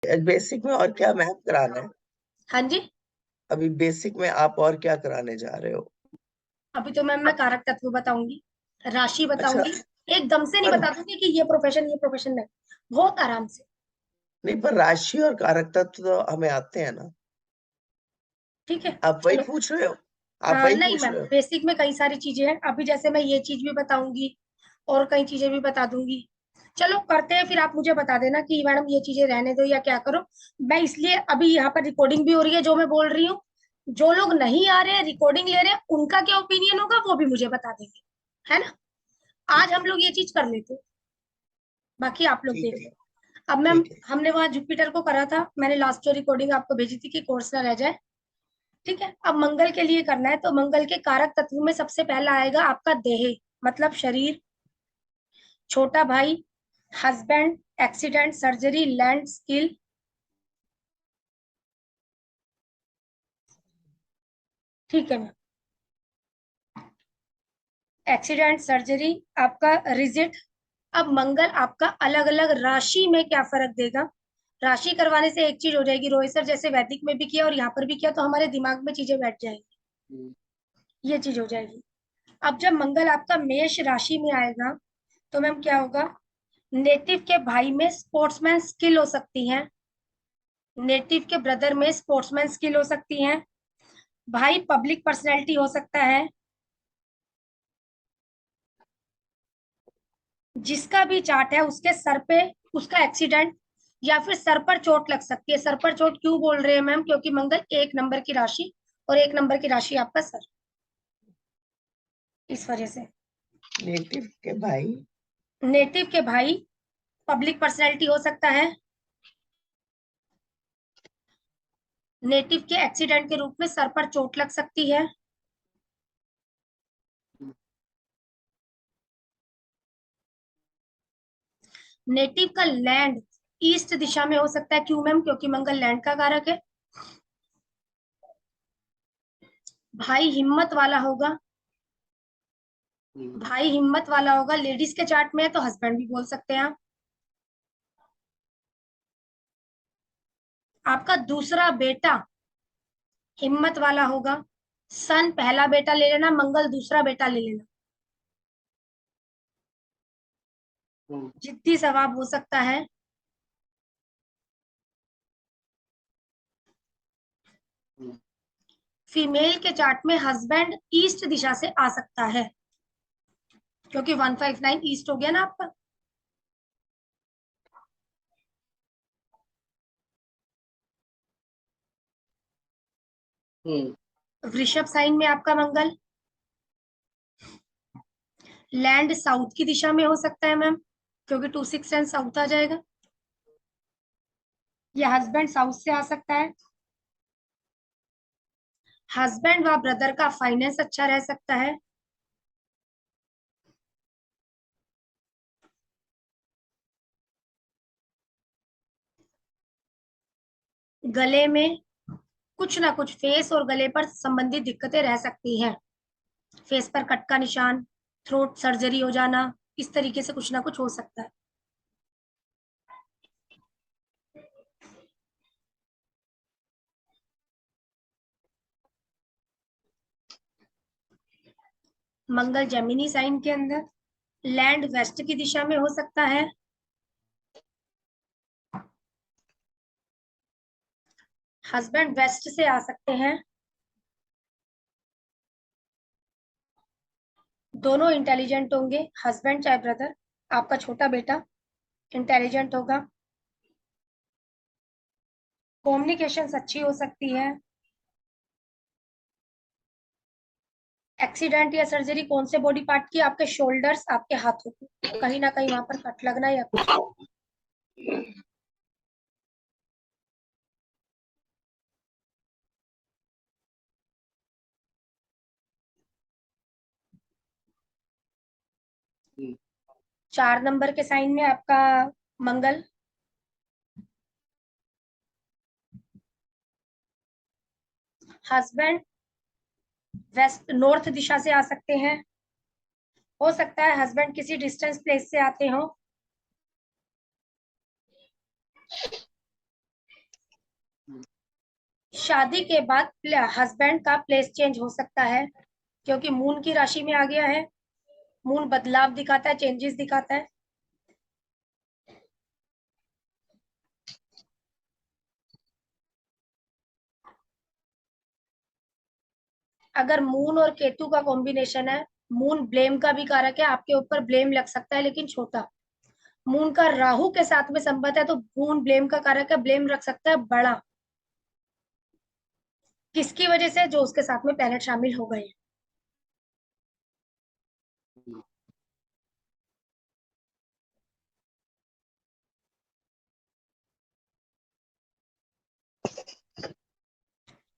Basic में और क्या मैथ कराना है? हाँ जी। अभी बेसिक में आप और क्या कराने जा रहे हो? अभी तो मैम मैं कारक तत्व बताऊंगी, राशि अच्छा। बताऊंगी। एकदम से नहीं पर बता दूंगी कि ये प्रोफेशन नहीं, बहुत आराम से। नहीं, पर राशि और कारक तत्व तो हमें आते हैं ना। ठीक है। आप वही चलो। पूछ रहे हो? आप वही नहीं पूछ मैम, रहे हो? बेसिक में कई सारी चीजें हैं, अभी जैसे मैं ये चीज भी बताऊंगी और कई चीजें भी बता दूंगी। चलो करते हैं, फिर आप मुझे बता देना कि मैडम ये चीजें रहने दो या क्या करो। मैं इसलिए अभी यहाँ पर रिकॉर्डिंग भी हो रही है जो मैं बोल रही हूँ। जो लोग नहीं आ रहे हैं रिकॉर्डिंग ले रहे हैं, उनका क्या ओपिनियन होगा वो भी मुझे बता देंगे, है ना। आज ठीक हम है। लोग ये चीज कर लेते हैं, बाकी आप लोग ठीक देख है। लो। अब मैम, ठीक है। हमने वहां जुपिटर को करा था, मैंने लास्ट जो रिकॉर्डिंग आपको भेजी थी कि कोर्स ना रह जाए। ठीक है, अब मंगल के लिए करना है, तो मंगल के कारक तत्व में सबसे पहला आएगा आपका देह, मतलब शरीर। छोटा भाई, husband, accident, surgery, land, skill. ठीक है मैम। एक्सीडेंट, सर्जरी, आपका रिजिट। अब मंगल आपका अलग अलग राशि में क्या फर्क देगा। राशि करवाने से एक चीज हो जाएगी, रोहित सर जैसे वैदिक में भी किया और यहाँ पर भी किया, तो हमारे दिमाग में चीजें बैठ जाएंगी। ये चीज हो जाएगी। अब जब मंगल आपका मेष राशि में आएगा, तो मैम क्या होगा। नेटिव के भाई में स्पोर्ट्समैन स्किल हो सकती है। नेटिव के ब्रदर में स्पोर्ट्समैन स्किल हो सकती है। भाई पब्लिक पर्सनैलिटी हो सकता है। जिसका भी चार्ट है उसके सर पे उसका एक्सीडेंट या फिर सर पर चोट लग सकती है। सर पर चोट क्यों बोल रहे हैं मैम, क्योंकि मंगल एक नंबर की राशि और एक नंबर की राशि आपका सर, इस वजह से। नेटिव के भाई। नेटिव के भाई पब्लिक पर्सनैलिटी हो सकता है। नेटिव के एक्सीडेंट के रूप में सर पर चोट लग सकती है। नेटिव का लैंड ईस्ट दिशा में हो सकता है। क्यों मैम, क्योंकि मंगल लैंड का कारक है। भाई हिम्मत वाला होगा। भाई हिम्मत वाला होगा, लेडीज के चार्ट में है तो हस्बैंड भी बोल सकते हैं आप। आपका दूसरा बेटा हिम्मत वाला होगा। सन पहला बेटा ले लेना, मंगल दूसरा बेटा ले लेना। जिद्दी सवाब हो सकता है। फीमेल के चार्ट में हस्बैंड ईस्ट दिशा से आ सकता है, क्योंकि 159 ईस्ट हो गया ना आपका। वृषभ साइन में आपका मंगल। लैंड साउथ की दिशा में हो सकता है मैम, क्योंकि 2610 साउथ आ जाएगा। या हस्बैंड साउथ से आ सकता है। हस्बैंड व ब्रदर का फाइनेंस अच्छा रह सकता है। गले में कुछ ना कुछ फेस और गले पर संबंधित दिक्कतें रह सकती हैं। फेस पर कट का निशान, थ्रोट सर्जरी हो जाना, इस तरीके से कुछ ना कुछ हो सकता है। मंगल जेमिनी साइन के अंदर। लैंड वेस्ट की दिशा में हो सकता है। हस्बैंड वेस्ट से आ सकते हैं। दोनों इंटेलिजेंट होंगे, हस्बैंड चाहे ब्रदर। आपका छोटा बेटा इंटेलिजेंट होगा। कम्युनिकेशन अच्छी हो सकती है। एक्सीडेंट या सर्जरी कौन से बॉडी पार्ट की, आपके शोल्डर्स, आपके हाथों को, कहीं ना कहीं वहां पर कट लगना या कुछ। 4 नंबर के साइन में आपका मंगल। हस्बैंड वेस्ट नॉर्थ दिशा से आ सकते हैं। हो सकता है हस्बैंड किसी डिस्टेंस प्लेस से आते हो। शादी के बाद हस्बैंड का प्लेस चेंज हो सकता है क्योंकि मून की राशि में आ गया है। मून बदलाव दिखाता है, चेंजेस दिखाता है। अगर मून और केतु का कॉम्बिनेशन है, मून ब्लेम का भी कारक है, आपके ऊपर ब्लेम लग सकता है लेकिन छोटा। मून का राहु के साथ में संबंध है तो मून ब्लेम का कारक है, ब्लेम रख सकता है बड़ा। किसकी वजह से? जो उसके साथ में प्लैनेट शामिल हो गए हैं।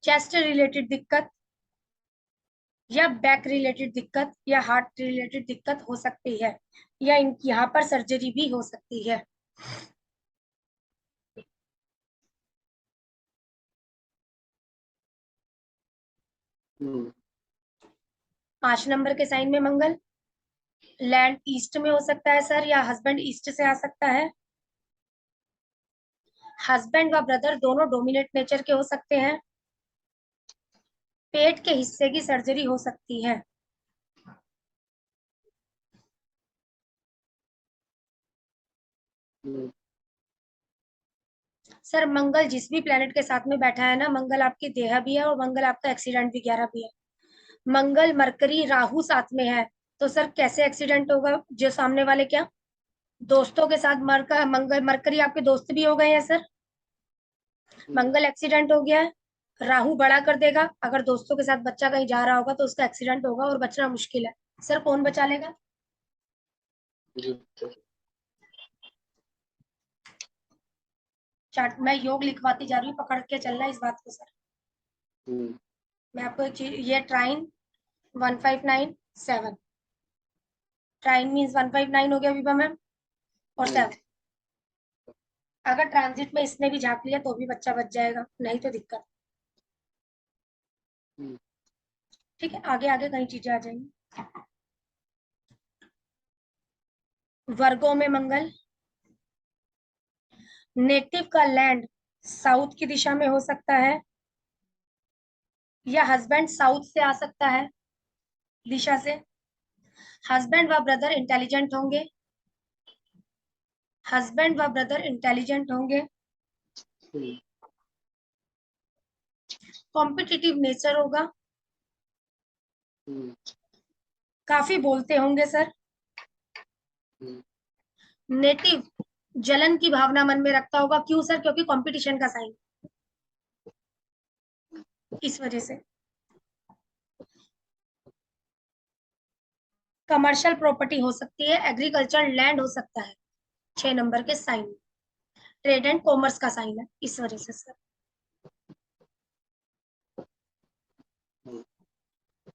चेस्ट रिलेटेड दिक्कत या बैक रिलेटेड दिक्कत या हार्ट रिलेटेड दिक्कत हो सकती है, या यहाँ पर सर्जरी भी हो सकती है। 5 नंबर के साइन में मंगल। लैंड ईस्ट में हो सकता है सर, या हस्बैंड ईस्ट से आ सकता है। हस्बैंड व ब्रदर दोनों डोमिनेट नेचर के हो सकते हैं। पेट के हिस्से की सर्जरी हो सकती है। सर मंगल जिस भी प्लेनेट के साथ में बैठा है ना, मंगल आपकी देह भी है और मंगल आपका एक्सीडेंट भी 11 भी है। मंगल मरकरी राहु साथ में है तो सर कैसे एक्सीडेंट होगा? जो सामने वाले क्या दोस्तों के साथ मंगल मरकरी आपके दोस्त भी हो गए हैं सर। मंगल एक्सीडेंट हो गया है, राहु बड़ा कर देगा। अगर दोस्तों के साथ बच्चा कहीं जा रहा होगा तो उसका एक्सीडेंट होगा और बचना मुश्किल है। सर कौन बचा लेगा? चार्ट मैं योग लिखवाती जा रही हूँ, पकड़ के चलना इस बात को सर। मैं आपको एक चीज, ये ट्राइन 1597, ट्राइन मीन्स 159 हो गया विभा मैम, और 7। अगर ट्रांजिट में इसने भी झांक लिया तो भी बच्चा बच जाएगा, नहीं तो दिक्कत। ठीक है, आगे आगे कई चीजें आ जाएंगी। वर्गों में मंगल। नेटिव का लैंड साउथ की दिशा में हो सकता है, या हस्बैंड साउथ से आ सकता है दिशा से। हस्बैंड व ब्रदर इंटेलिजेंट होंगे। हस्बैंड व ब्रदर इंटेलिजेंट होंगे। कॉम्पिटिटिव नेचर होगा। काफी बोलते होंगे सर। नेटिव जलन की भावना मन में रखता होगा। क्यों सर? क्योंकि कंपटीशन का साइन, इस वजह से। कमर्शियल प्रॉपर्टी हो सकती है, एग्रीकल्चर लैंड हो सकता है। 6 नंबर के साइन, ट्रेड एंड कॉमर्स का साइन है, इस वजह से सर।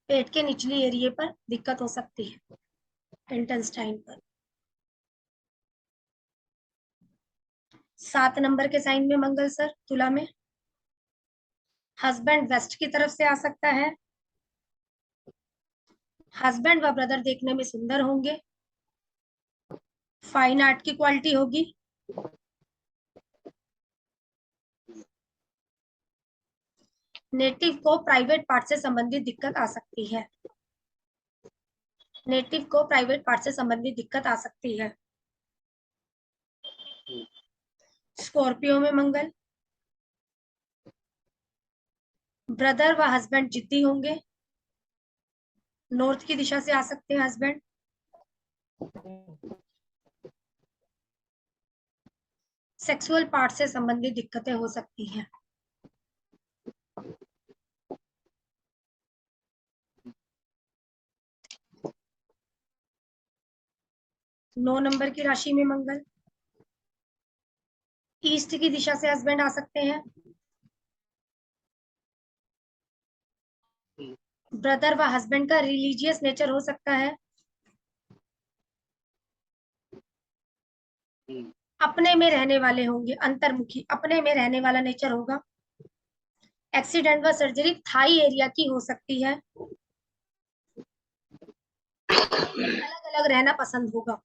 पेट के निचली एरिया पर दिक्कत हो सकती है, इंटेस्टाइन पर। 7 नंबर के साइन में मंगल सर, तुला में। हस्बैंड वेस्ट की तरफ से आ सकता है। हस्बैंड व ब्रदर देखने में सुंदर होंगे। फाइन आर्ट की क्वालिटी होगी। नेटिव को प्राइवेट पार्ट से संबंधित दिक्कत आ सकती है। नेटिव को प्राइवेट पार्ट से संबंधित दिक्कत आ सकती है। स्कॉर्पियो में मंगल। ब्रदर व हस्बैंड जिद्दी होंगे। नॉर्थ की दिशा से आ सकते हैं हस्बैंड। सेक्सुअल पार्ट से संबंधित दिक्कतें हो सकती हैं। 9 नंबर की राशि में मंगल। ईस्ट की दिशा से हस्बैंड आ सकते हैं। ब्रदर व हस्बैंड का रिलीजियस नेचर हो सकता है। अपने में रहने वाले होंगे, अंतर्मुखी, अपने में रहने वाला नेचर होगा। एक्सीडेंट व सर्जरी थाई एरिया की हो सकती है। अलग अलग रहना पसंद होगा।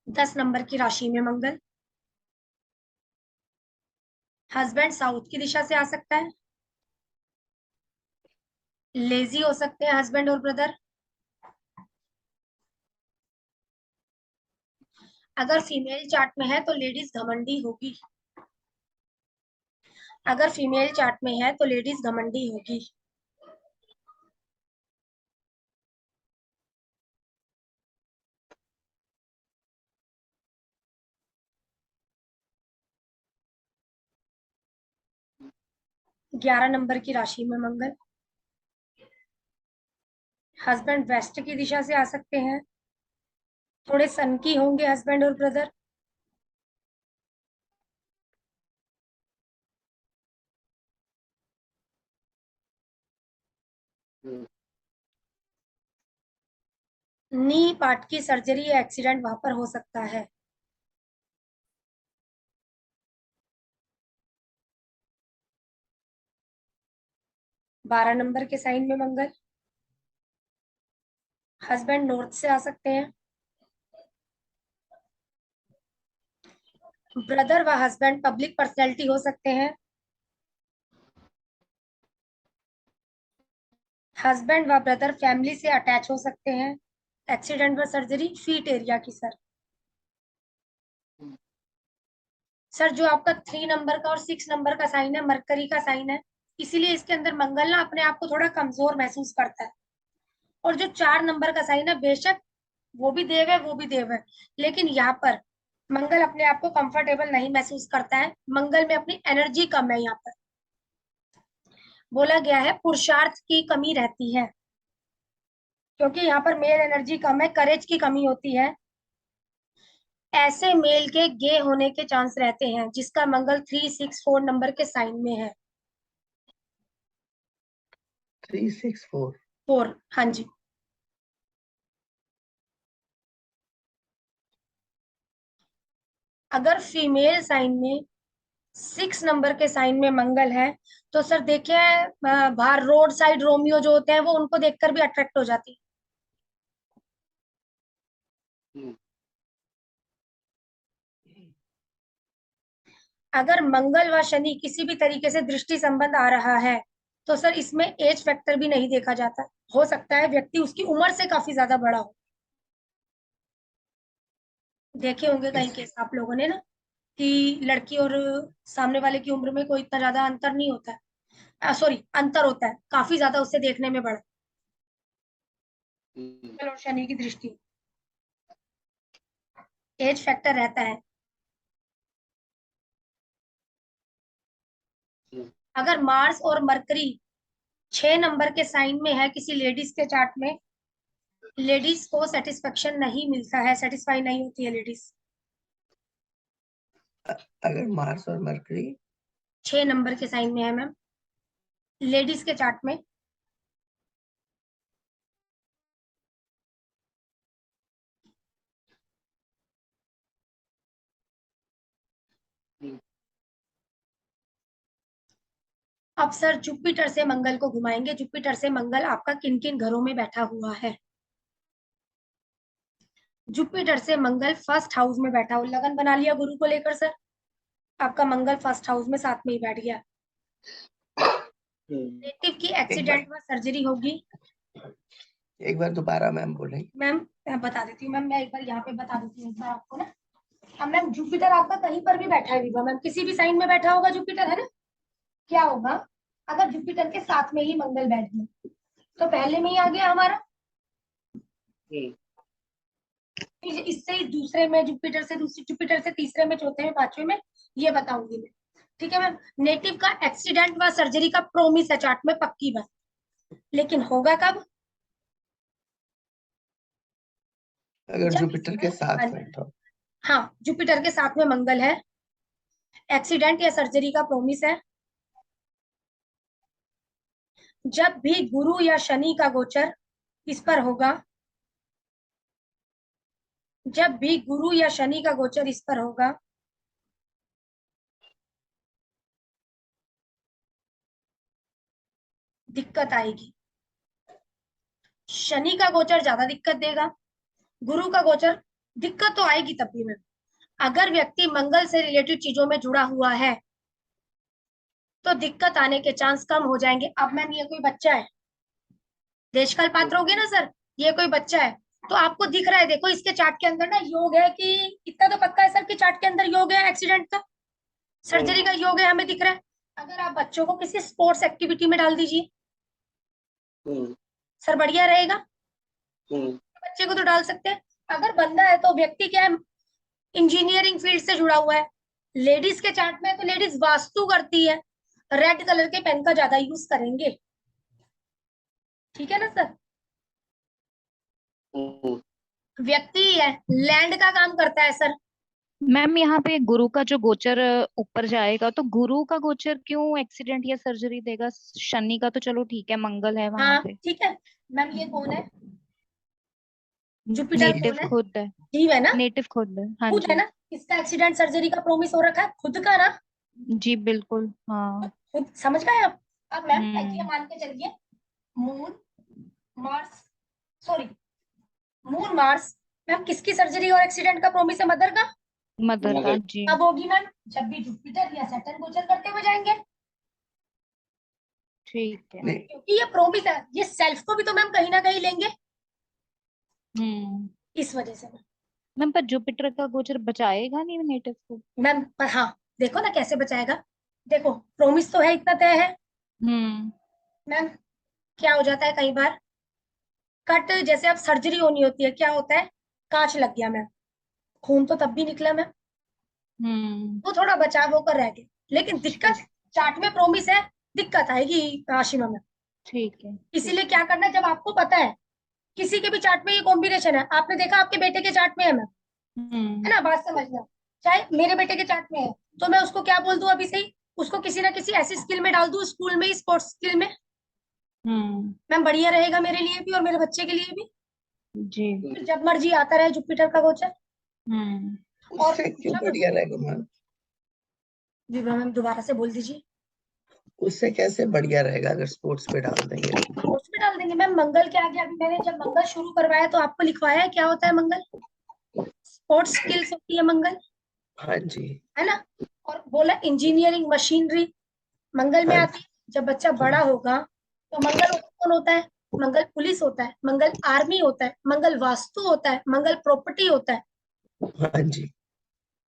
10 नंबर की राशि में मंगल। हस्बैंड साउथ की दिशा से आ सकता है। लेजी हो सकते हैं हस्बैंड और ब्रदर। अगर फीमेल चार्ट में है तो लेडीज घमंडी होगी। अगर फीमेल चार्ट में है तो लेडीज घमंडी होगी। ग्यारह नंबर की राशि में मंगल। हस्बैंड वेस्ट की दिशा से आ सकते हैं। थोड़े सनकी होंगे हस्बैंड और ब्रदर। नी पार्ट की सर्जरी या एक्सीडेंट वहां पर हो सकता है। 12 नंबर के साइन में मंगल। हस्बैंड नॉर्थ से आ सकते हैं। ब्रदर व हस्बैंड पब्लिक पर्सनैलिटी हो सकते हैं। हस्बैंड व ब्रदर फैमिली से अटैच हो सकते हैं। एक्सीडेंट व सर्जरी फीट एरिया की सर। सर जो आपका 3 नंबर का और 6 नंबर का साइन है मरकरी का साइन है, इसीलिए इसके अंदर मंगल ना अपने आप को थोड़ा कमजोर महसूस करता है। और जो 4 नंबर का साइन है बेशक वो भी देव है वो भी देव है, लेकिन यहाँ पर मंगल अपने आप को कंफर्टेबल नहीं महसूस करता है। मंगल में अपनी एनर्जी कम है। यहाँ पर बोला गया है पुरुषार्थ की कमी रहती है, क्योंकि यहाँ पर मेल एनर्जी कम है, करेज की कमी होती है। ऐसे मेल के गे होने के चांस रहते हैं जिसका मंगल 3 6 4 नंबर के साइन में है। 3 6 4। 4, हाँ जी। अगर फीमेल साइन में 6 नंबर के साइन में मंगल है तो सर देखिए बाहर रोड साइड रोमियो जो होते हैं वो उनको देखकर भी अट्रैक्ट हो जाती है। अगर मंगल व शनि किसी भी तरीके से दृष्टि संबंध आ रहा है तो सर इसमें एज फैक्टर भी नहीं देखा जाता। हो सकता है व्यक्ति उसकी उम्र से काफी ज्यादा बड़ा हो। देखे होंगे कई इस केस आप लोगों ने ना कि लड़की और सामने वाले की उम्र में कोई इतना ज्यादा अंतर नहीं होता है, सॉरी अंतर होता है काफी ज्यादा, उससे देखने में बड़ा। मंगल और शनि की दृष्टि, एज फैक्टर रहता है। अगर मार्स और मरकरी 6 नंबर के साइन में है किसी लेडीज के चार्ट में, लेडीज को सेटिस्फेक्शन नहीं मिलता है, सेटिस्फाई नहीं होती है लेडीज। अगर मार्स और मरकरी 6 नंबर के साइन में है मैम लेडीज के चार्ट में। अब सर जुपिटर से मंगल को घुमाएंगे। जुपिटर से मंगल आपका किन किन घरों में बैठा हुआ है। जुपिटर से मंगल फर्स्ट हाउस में बैठा हुआ, लगन बना लिया गुरु को लेकर सर। आपका मंगल फर्स्ट हाउस में साथ में ही बैठ गया। नेटिव की एक बार एक्सीडेंट व सर्जरी होगी। दोबारा मैम बोलेंगे। मैम मैं बता देती हूँ मैम, मैं एक बार यहाँ पे बता देती हूँ एक बार आपको ना। अब मैम जुपिटर आपका कहीं पर भी बैठा है विभा मैम, किसी भी साइन में बैठा होगा जुपिटर है ना, क्या होगा अगर जुपिटर के साथ में ही मंगल बैठ गया तो पहले में ही आ गया हमारा। इससे ही दूसरे में जुपिटर से, दूसरी जुपिटर से तीसरे में, चौथे में, पांचवे में, ये बताऊंगी मैं। ठीक है मैम। नेटिव का एक्सीडेंट व सर्जरी का प्रोमिस है चार्ट में, पक्की बात, लेकिन होगा कब। अगर जब जुपिटर इसमें के साथ बैठा हो। हाँ जुपिटर के साथ में मंगल है, एक्सीडेंट या सर्जरी का प्रोमिस है। जब भी गुरु या शनि का गोचर इस पर होगा, जब भी गुरु या शनि का गोचर इस पर होगा, दिक्कत आएगी। शनि का गोचर ज्यादा दिक्कत देगा, गुरु का गोचर दिक्कत तो आएगी तब भी मैम। अगर व्यक्ति मंगल से रिलेटेड चीजों में जुड़ा हुआ है तो दिक्कत आने के चांस कम हो जाएंगे। अब मैम ये कोई बच्चा है, देशकाल पात्र हो गया ना सर, ये कोई बच्चा है, तो आपको दिख रहा है, देखो इसके चार्ट के अंदर ना योग है कि, इतना तो पक्का है सर कि चार्ट के अंदर योग है, एक्सीडेंट का सर्जरी का योग है, हमें दिख रहा है। अगर आप बच्चों को किसी स्पोर्ट्स एक्टिविटी में डाल दीजिए सर, बढ़िया रहेगा। बच्चे को तो डाल सकते हैं। अगर बंदा है तो व्यक्ति क्या है, इंजीनियरिंग फील्ड से जुड़ा हुआ है। लेडीज के चार्ट में तो लेडीज वास्तु करती है, रेड कलर के पेन का ज्यादा यूज करेंगे। ठीक है ना सर। व्यक्ति है, लैंड का काम करता है सर। मैम यहाँ पे गुरु का जो गोचर ऊपर जाएगा, तो गुरु का गोचर क्यों एक्सीडेंट या सर्जरी देगा? शनि का तो चलो ठीक है, मंगल है वहां हाँ पे। ठीक है मैम, ये कौन है, जुपिटर नेटिव कौन है, खुद है। जीव है ना, नेटिव खुद है, हाँ खुद है जी। ना। इसका एक्सीडेंट सर्जरी का प्रोमिस हो रखा है खुद का ना, जी बिल्कुल, हाँ। खुद समझ गए आप। अब मैम ये हम्म। मान के चलिए, moon Mars, sorry moon Mars, ma'am किसकी सर्जरी और एक्सीडेंट का प्रोमिस है, मदर का। मदर का, जी। अब होगी मैम जब भी जुपिटर या सैटर्न गोचर करते हुए जाएंगे, ठीक है। नहीं, क्योंकि ये प्रोमिस है, ये सेल्फ को भी तो मैम कहीं ना कहीं लेंगे, हम्म। इस वजह से मैम। मैम पर जुपिटर का गोचर बचाएगा नहीं नेटिव को? मैम पर हाँ, देखो ना कैसे बचाएगा, देखो प्रोमिस तो है, इतना तय है। हम्म। मैम क्या हो जाता है कई बार, कट जैसे अब सर्जरी होनी होती है, क्या होता है, कांच लग गया मैम, खून तो तब भी निकला मैम, हम्म। वो थोड़ा बचाव होकर रह गया, लेकिन दिक्कत चार्ट में प्रोमिस है, दिक्कत आएगी राशि में मैम। ठीक है, इसीलिए ठीक है। क्या करना है, जब आपको पता है किसी के भी चार्ट में ये कॉम्बिनेशन है, आपने देखा आपके बेटे के चार्ट में है मैम, है हम्म। ना, बात समझना, चाहे मेरे बेटे के चार्ट में है, तो मैं उसको क्या बोल दूं अभी से ही, उसको किसी ना किसी ऐसी स्किल में डाल दूं, स्कूल में, स्पोर्ट्स स्किल में, हम्म। मैम बढ़िया रहेगा मेरे लिए भी और मेरे बच्चे के लिए भी। जी। फिर जब मर्जी आता रहे जुपिटर का गोचर। हम्म। और उससे क्यों जब, बढ़िया रहेगा मैम? जी मैम दोबारा से बोल दीजिए। उससे कैसे बढ़िया रहेगा अगर स्पोर्ट्स पे डाल देंगे तो? स्पोर्ट्स में डाल देंगे मैम, मंगल के आगे अभी मैंने जब मंगल शुरू करवाया तो आपको लिखवाया है क्या होता है मंगल, स्पोर्ट्स स्किल्स होती है मंगल, हाँ जी। है ना। और बोला इंजीनियरिंग मशीनरी मंगल में हाँ आती है। जब बच्चा हाँ बड़ा होगा तो मंगल कौन होता है, मंगल पुलिस होता है, मंगल आर्मी होता है, मंगल वास्तु होता है, मंगल प्रॉपर्टी होता है। हाँ जी।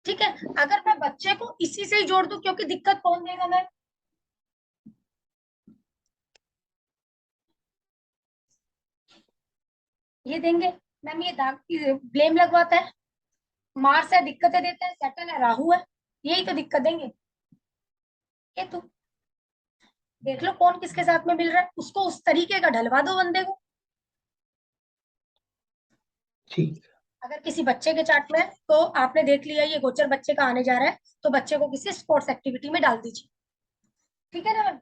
ठीक है, अगर मैं बच्चे को इसी से ही जोड़ दूं, क्योंकि दिक्कत कौन देगा मैं, ये देंगे मैम, ये दाग ब्लेम लगवाता है, मार्स है दिक्कतें देता है, सैटर्न है राहु है, यही तो दिक्कत देंगे। ये तो देख लो कौन किसके साथ में मिल रहा है, उसको उस तरीके का ढलवा दो बंदे को। ठीक। अगर किसी बच्चे के चार्ट में है, तो आपने देख लिया ये गोचर बच्चे का आने जा रहा है, तो बच्चे को किसी स्पोर्ट्स एक्टिविटी में डाल दीजिए। ठीक है ना मैम,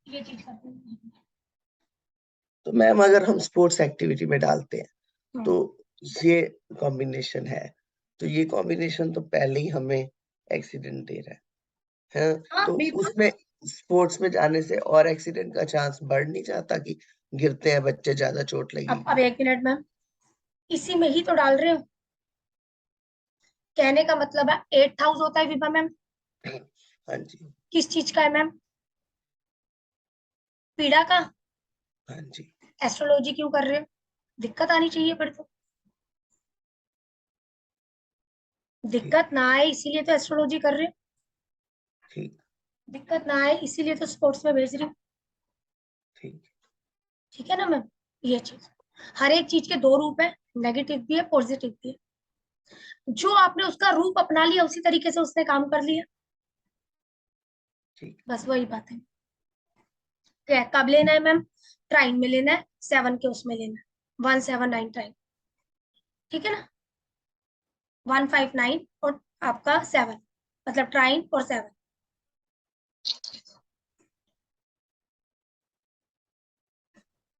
ये चीज करते हैं। तो मैम अगर हम स्पोर्ट्स एक्टिविटी में डालते हैं हम्म, तो ये कॉम्बिनेशन है, तो ये कॉम्बिनेशन तो पहले ही हमें एक्सीडेंट दे रहा है हाँ तो बिल्कुल। उसमें स्पोर्ट्स में जाने से और एक्सीडेंट का चांस बढ़ नहीं जाता कि गिरते हैं बच्चे, ज्यादा चोट अब लगेगी? एक मिनट मैम, इसी में ही तो डाल रहे हो, कहने का मतलब है 8 हाउस होता है विभा मैम, हाँ जी। किस चीज का है मैम, पीड़ा का। हाँ जी। एस्ट्रोलॉजी क्यों कर रहे हो, दिक्कत आनी चाहिए फिर तो, ठीक। दिक्कत ना आए इसीलिए तो एस्ट्रोलॉजी कर रहे हो, ठीक। दिक्कत ना आए इसीलिए तो स्पोर्ट्स में भेज रही हूँ। ठीक। ठीक है ना मैम, ये चीज, हर एक चीज के दो रूप है, नेगेटिव भी है पॉजिटिव भी है, जो आपने उसका रूप अपना लिया उसी तरीके से उसने काम कर लिया, ठीक। बस वही बात है। क्या कब लेना है मैम, ट्राइन में लेना है, 7 के उसमें लेना है, 179 ट्राइन, ठीक है ना, 159 और आपका 7, मतलब ट्राइन और 7।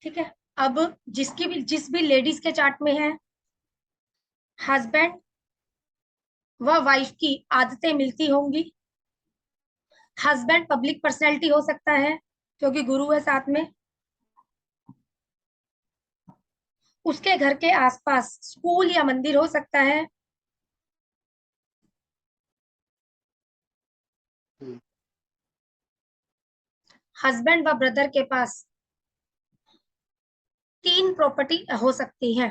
ठीक है, अब जिस भी लेडीज के चार्ट में है, हस्बैंड व वाइफ की आदतें मिलती होंगी, हस्बैंड पब्लिक पर्सनैलिटी हो सकता है क्योंकि गुरु है साथ में, उसके घर के आसपास स्कूल या मंदिर हो सकता है, हस्बैंड व ब्रदर के पास 3 प्रॉपर्टी हो सकती है।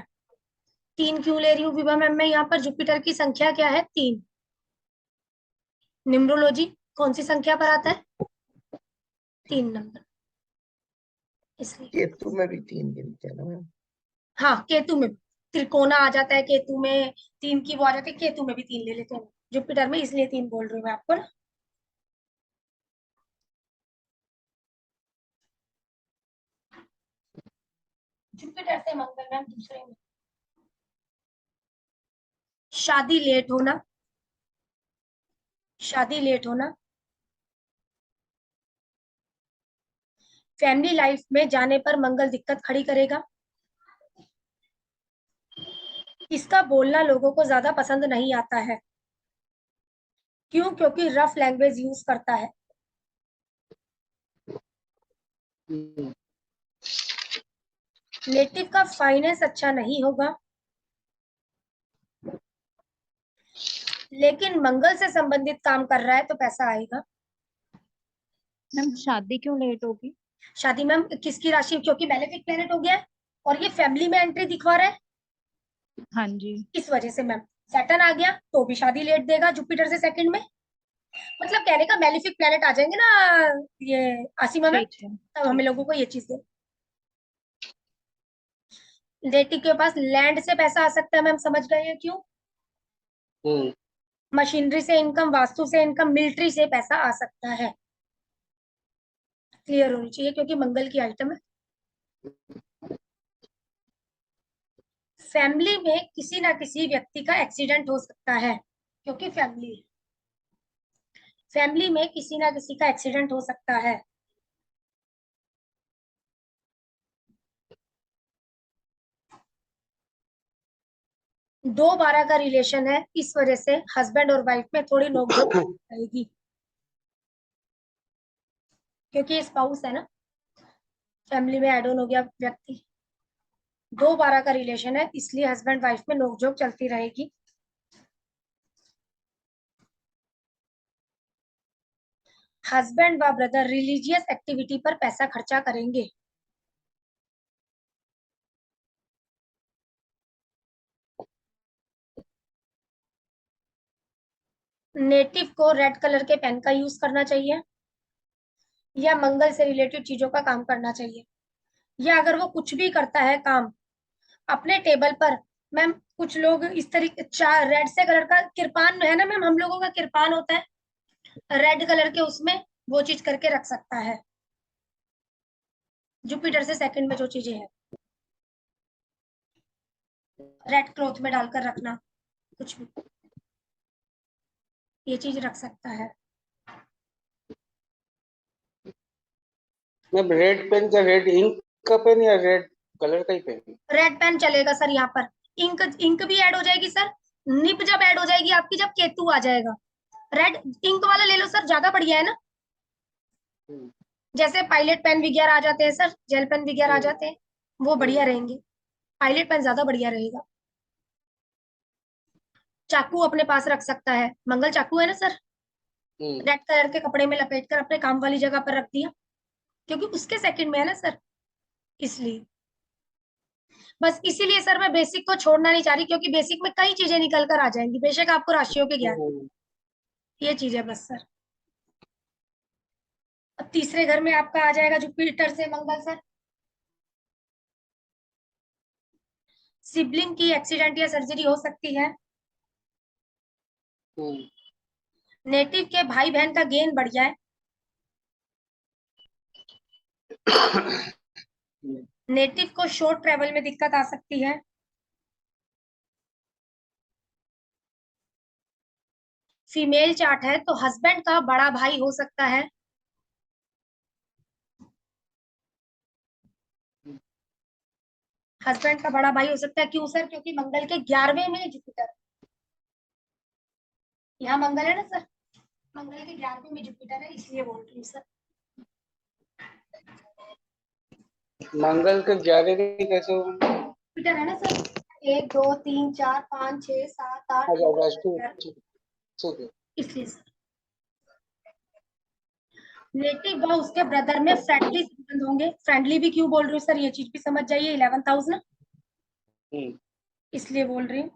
3 क्यों ले रही हूँ विभा मैम मैं यहाँ पर? जुपिटर की संख्या क्या है? 3। न्यूमरोलॉजी कौन सी संख्या पर आता है? 3 नंबर, इसलिए। केतु में भी 3 गिनते हैं ना मैम? हाँ, केतु में त्रिकोणा आ जाता है, केतु में 3 की वो आ जाती है, केतु में भी 3 ले लेते हैं। जुपिटर में इसलिए 3 बोल रही हूँ मैं आपको ना। जुपिटर से मंगल मैम दूसरे में। शादी लेट होना, शादी लेट होना, फैमिली लाइफ में जाने पर मंगल दिक्कत खड़ी करेगा। इसका बोलना लोगों को ज्यादा पसंद नहीं आता है। क्यों? क्योंकि रफ लैंग्वेज यूज करता है। नेटिव का फाइनेंस अच्छा नहीं होगा, लेकिन मंगल से संबंधित काम कर रहा है तो पैसा आएगा। मैम शादी क्यों लेट होगी? शादी मैम किसकी राशि? क्योंकि मैलेफिक प्लेनेट हो गया है और ये फैमिली में एंट्री दिखवा रहा है, हाँ जी। इस वजह से मैम। सैटर्न आ गया तो भी शादी लेट देगा जुपिटर से सेकंड में। मतलब कहने का मैलेफिक प्लेनेट आ जाएंगे ना ये आसिमा में, ठीक है, तब हमें ठीक लोगों है। को ये चीज दे। नेटिव के पास लैंड से पैसा आ सकता है मैम, समझ गए हैं क्यों? मशीनरी से इनकम, वास्तु से इनकम, मिलिट्री से पैसा आ सकता है। क्लियर होनी चाहिए क्योंकि मंगल की आइटम है। फैमिली में किसी ना किसी व्यक्ति का एक्सीडेंट हो सकता है, क्योंकि फैमिली है। फैमिली में किसी ना किसी का एक्सीडेंट हो सकता है। दो 12 का रिलेशन है, इस वजह से हस्बैंड और वाइफ में थोड़ी नोकझोंक आएगी, क्योंकि ये स्पाउस है ना, फैमिली में एड ऑन हो गया व्यक्ति। 2 12 का रिलेशन है, इसलिए हस्बैंड वाइफ में नोकझोंक चलती रहेगी। हस्बैंड व ब्रदर रिलीजियस एक्टिविटी पर पैसा खर्चा करेंगे। नेटिव को रेड कलर के पेन का यूज करना चाहिए, या मंगल से रिलेटेड चीजों का काम करना चाहिए, या अगर वो कुछ भी करता है काम अपने टेबल पर। मैम कुछ लोग इस तरीके चार रेड से कलर का किरपान है ना मैम, हम लोगों का किरपान होता है रेड कलर के, उसमें वो चीज करके रख सकता है। जुपिटर से सेकंड में जो चीजें हैं रेड क्लॉथ में डालकर रखना, कुछ भी ये चीज रख सकता है। मैम रेड पेन का, रेड इंक का पेन या रेड कलर का ही पेन? रेड पेन चलेगा सर यहाँ पर। इंक इंक भी ऐड हो जाएगी सर, निब जब ऐड हो जाएगी आपकी, जब केतु आ जाएगा। रेड इंक वाला ले लो सर, ज्यादा बढ़िया है ना। जैसे पायलट पेन वगैरह आ जाते हैं सर, जेल पेन वगैरह आ जाते हैं, वो बढ़िया रहेंगे। पायलट पेन ज्यादा बढ़िया रहेगा। चाकू अपने पास रख सकता है, मंगल चाकू है ना सर, रेड कलर के कपड़े में लपेट कर अपने काम वाली जगह पर रख दिया, क्योंकि उसके सेकंड में है ना सर, इसलिए। बस इसीलिए सर मैं बेसिक को छोड़ना नहीं चाह रही, क्योंकि बेसिक में कई चीजें निकल कर आ जाएंगी, बेशक आपको राशियों के ज्ञान, ये चीज है बस सर। अब तीसरे घर में आपका आ जाएगा जुपिटर से मंगल सर। सिबलिंग की एक्सीडेंट या सर्जरी हो सकती है। नेटिव के भाई बहन का गेन बढ़ जाए। नेटिव को शॉर्ट ट्रेवल में दिक्कत आ सकती है। फीमेल चार्ट है तो हस्बैंड का बड़ा भाई हो सकता है। हस्बैंड का बड़ा भाई हो सकता है, क्यों सर? क्योंकि मंगल के 11वें में जुपिटर, यहाँ मंगल है ना सर, मंगल के 11वें में जुपिटर है, इसलिए बोल रही हूँ सर। मंगल के 11वें कैसे होगा? जुपिटर है ना सर, 1 2 3 4 5 6 7 8 अच्छा 9 राष्ट्रीय, ठीक है। इसलिए सर। नेटिव व उसके ब्रदर में फ्रेंडली संबंध होंगे। फ्रेंडली भी क्यों बोल रही हूँ सर, ये चीज भी समझ जाइए। 11th हाउस ना, इसलिए बोल रही हूँ।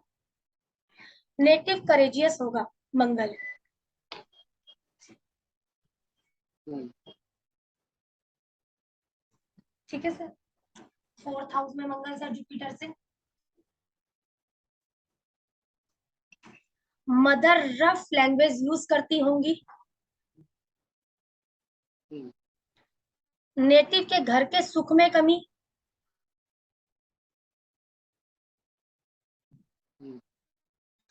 नेटिव करेजियस होगा मंगल। ठीक है सर। 4th हाउस में मंगल सर जुपिटर से। मदर रफ लैंग्वेज यूज करती होंगी। नेटिव के घर के सुख में कमी।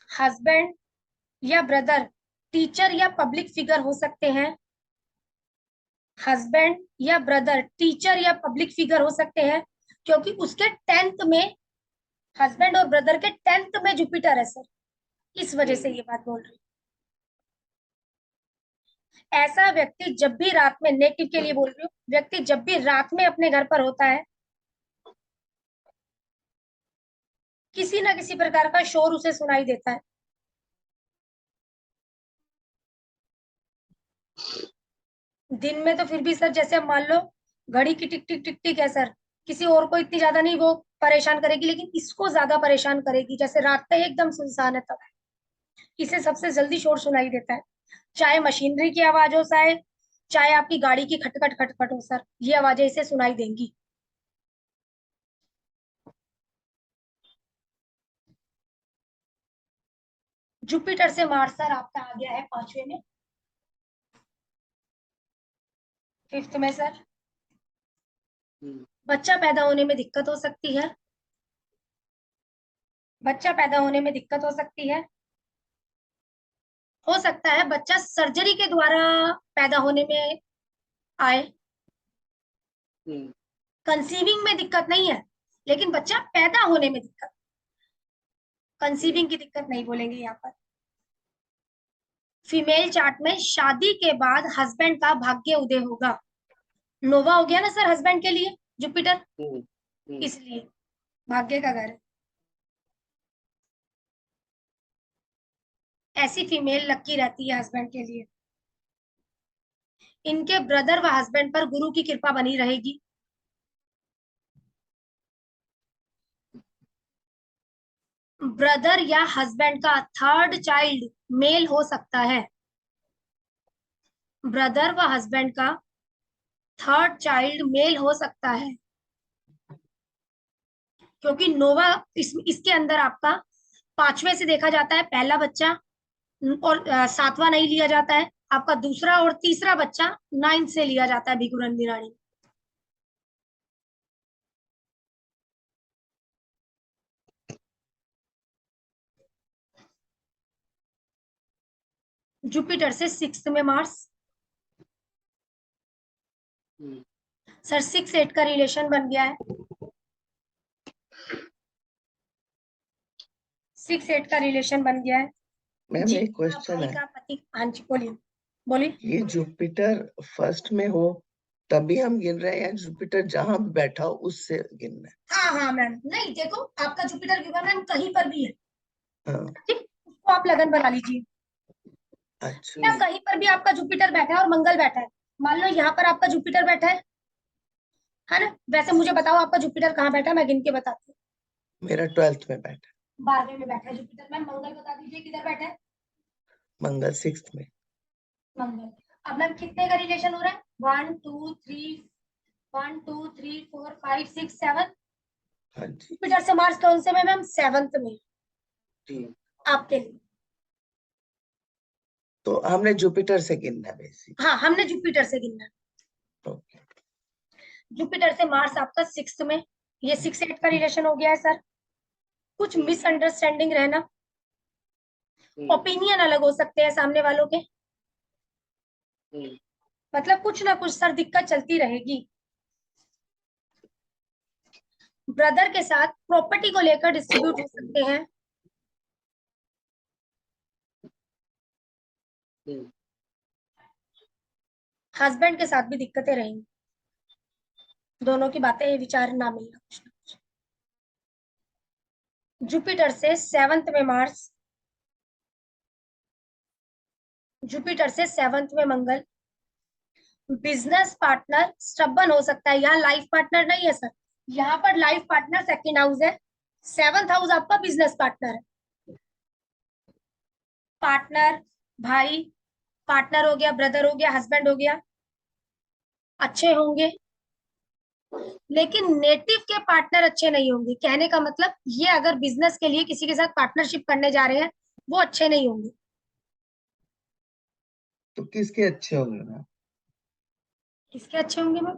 हस्बैंड या ब्रदर टीचर या पब्लिक फिगर हो सकते हैं। हस्बैंड या ब्रदर टीचर या पब्लिक फिगर हो सकते हैं, क्योंकि उसके 10th में, हस्बैंड और ब्रदर के 10th में जुपिटर है सर, इस वजह से ये बात बोल रही हूँ। ऐसा व्यक्ति जब भी रात में, नेटिव के लिए बोल रही हूँ, व्यक्ति जब भी रात में अपने घर पर होता है, किसी ना किसी प्रकार का शोर उसे सुनाई देता है। दिन में तो फिर भी सर, जैसे मान लो घड़ी की टिक टिक टिक टिक है सर, किसी और को इतनी ज्यादा नहीं वो परेशान करेगी, लेकिन इसको ज्यादा परेशान करेगी। जैसे रात का एकदम सुनसान है तब इसे सबसे जल्दी शोर सुनाई देता है। चाहे मशीनरी की आवाज हो, चाहे आपकी गाड़ी की खटखट खटखट हो सर, ये आवाजें इसे सुनाई देंगी। जुपिटर से मार्स सर आपका आ गया है 5वें में। 5th में सर बच्चा पैदा होने में दिक्कत हो सकती है। बच्चा पैदा होने में दिक्कत हो सकती है। हो सकता है बच्चा सर्जरी के द्वारा पैदा होने में आए। कंसीविंग में दिक्कत नहीं है, लेकिन बच्चा पैदा होने में दिक्कत। कंसीविंग की दिक्कत नहीं बोलेंगे यहाँ पर। फीमेल चार्ट में शादी के बाद हस्बैंड का भाग्य उदय होगा। नोवा हो गया ना सर हस्बैंड के लिए जुपिटर, इसलिए भाग्य का घर है। ऐसी फीमेल लकी रहती है हस्बैंड के लिए। इनके ब्रदर व हस्बैंड पर गुरु की कृपा बनी रहेगी। ब्रदर या हस्बैंड का 3rd चाइल्ड मेल हो सकता है। ब्रदर व हस्बैंड का 3rd चाइल्ड मेल हो सकता है, क्योंकि नोवा इसके अंदर आपका 5वें से देखा जाता है पहला बच्चा, और 7वां नहीं लिया जाता है। आपका दूसरा और तीसरा बच्चा 9th से लिया जाता है भिकुरंदी रानी। जुपिटर से 6th में मार्स। सर 6-8 का रिलेशन बन गया है। 6-8 का रिलेशन बन गया है। मैम जी, एक क्वेश्चन भाई है, का पति। हाँ जी बोलिए बोलिए। ये जुपिटर फर्स्ट में हो तभी हम गिन रहे हैं या जुपिटर जहां भी बैठा हो उससे गिनना है? हाँ मैम, नहीं देखो आपका जुपिटर विवर मैम कहीं पर भी है, हाँ, ठीक, उसको आप लगन बना लीजिए। अच्छा या कहीं पर भी आपका जुपिटर बैठा है और मंगल बैठा है, मान लो यहाँ पर आपका जुपिटर बैठा है ना। वैसे मुझे बताओ आपका जुपिटर कहाँ बैठा है, मैं गिन के बताती हूँ। मेरा 12th में बैठा है। 12वें में बैठा है जुपिटर। मैम मंगल बता दीजिए किधर बैठा है। मंगल 6th में। मंगल। अब मैम कितने का रिलेशन हो रहा है, 1 2 3 1 2 3 4 5 6 7। हाँ जी जुपिटर से मार्स कौन से में मैम, 7th में जी। आपके लिए। तो हमने जुपिटर से गिनना है बेसिक। हाँ हमने जुपिटर से गिनना है। ओके। जुपिटर से मार्स आपका 6th में, ये 6-8 का रिलेशन हो गया है सर। कुछ मिसअंडरस्टैंडिंग रहना, ओपिनियन अलग हो सकते हैं सामने वालों के, मतलब कुछ ना कुछ सर दिक्कत चलती रहेगी। ब्रदर के साथ प्रॉपर्टी को लेकर डिस्ट्रीब्यूट हो सकते हैं। हस्बैंड के साथ भी दिक्कतें रहेंगी, दोनों की बातें विचार ना मिलना कुछ ना कुछ। जुपिटर से 7th में मार्स, जुपिटर से 7th में मंगल, बिजनेस पार्टनर स्टबन हो सकता है, यहाँ लाइफ पार्टनर नहीं है सर, यहाँ पर लाइफ पार्टनर सेकंड हाउस है, 7th हाउस आपका बिजनेस पार्टनर है। पार्टनर, भाई, पार्टनर हो गया, ब्रदर हो गया, हस्बैंड हो गया, अच्छे होंगे, लेकिन नेटिव के पार्टनर अच्छे नहीं होंगे। कहने का मतलब ये अगर बिजनेस के लिए किसी के साथ पार्टनरशिप करने जा रहे हैं वो अच्छे नहीं होंगे। तो किसके अच्छे होंगे मैम? किसके अच्छे होंगे मैम?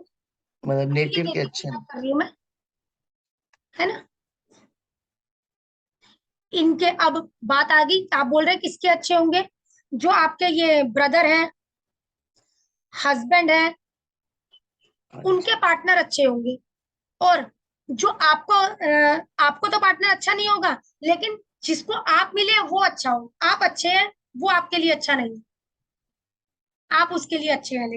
मतलब नेटिव के नेटिव अच्छे की हैं। बात कर रही हूँ मैं, है ना। इनके अब बात आ गई, आप बोल रहे हैं किसके अच्छे होंगे? जो आपके ये ब्रदर हैं, हस्बैंड है, उनके पार्टनर अच्छे होंगे। और जो आपको तो पार्टनर अच्छा नहीं होगा, लेकिन जिसको आप मिले वो अच्छा हो। आप अच्छे हैं, वो आपके लिए अच्छा नहीं है, आप उसके लिए अच्छे हैं,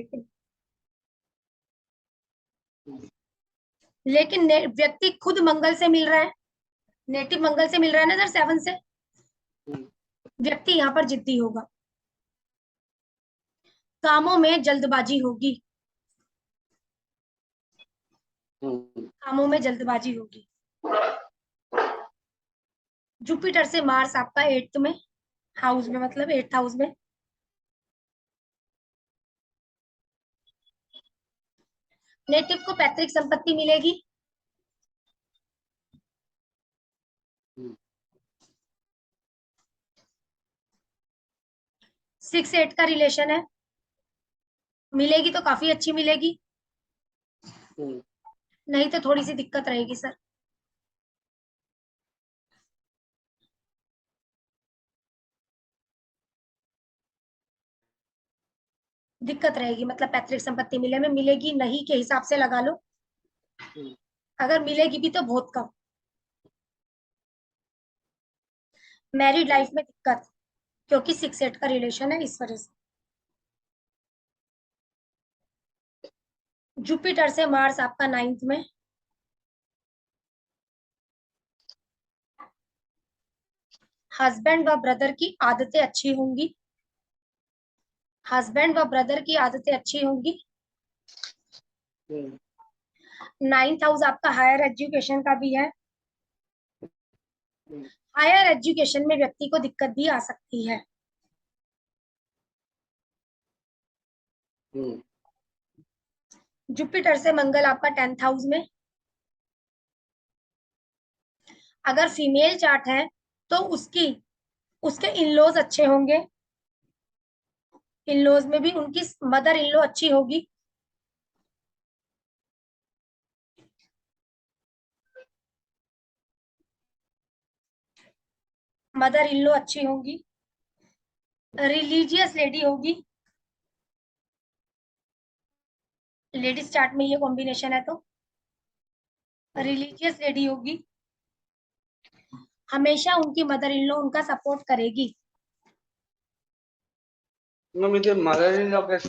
लेकिन व्यक्ति खुद मंगल से मिल रहा है, नेटिव मंगल से मिल रहा है ना सर, 7 से। व्यक्ति यहाँ पर जिद्दी होगा, कामों में जल्दबाजी होगी, कामों में जल्दबाजी होगी। जुपिटर से मार्स आपका 8th में हाउस में, मतलब 8th हाउस में। नेटिव को पैतृक संपत्ति मिलेगी, 6-8 का रिलेशन है, मिलेगी तो काफी अच्छी मिलेगी, नहीं तो थोड़ी सी दिक्कत रहेगी सर। दिक्कत रहेगी, मतलब पैतृक संपत्ति मिले में, मिलेगी नहीं के हिसाब से लगा लो, अगर मिलेगी भी तो बहुत कम। मैरिड लाइफ में दिक्कत, क्योंकि 6-8 का रिलेशन है, इस वजह से। जुपिटर से मार्स आपका 9th में, हस्बैंड व ब्रदर की आदतें अच्छी होंगी, हस्बैंड व ब्रदर की आदतें अच्छी होंगी। 9th हाउस आपका हायर एजुकेशन का भी है, हायर एजुकेशन में व्यक्ति को दिक्कत भी आ सकती है। जुपिटर से मंगल आपका 10th हाउस में, अगर फीमेल चार्ट है तो उसके इन-लॉज अच्छे होंगे, इन-लॉज में भी उनकी मदर इन-लॉ अच्छी होगी, मदर इन-लॉ अच्छी होंगी, रिलीजियस लेडी होगी, लेडीज चार्ट में ये कॉम्बिनेशन है तो रिलीजियस लेडी होगी, हमेशा उनकी मदर इन लॉ उनका सपोर्ट करेगी। मुझे मदर इन लॉ कैसे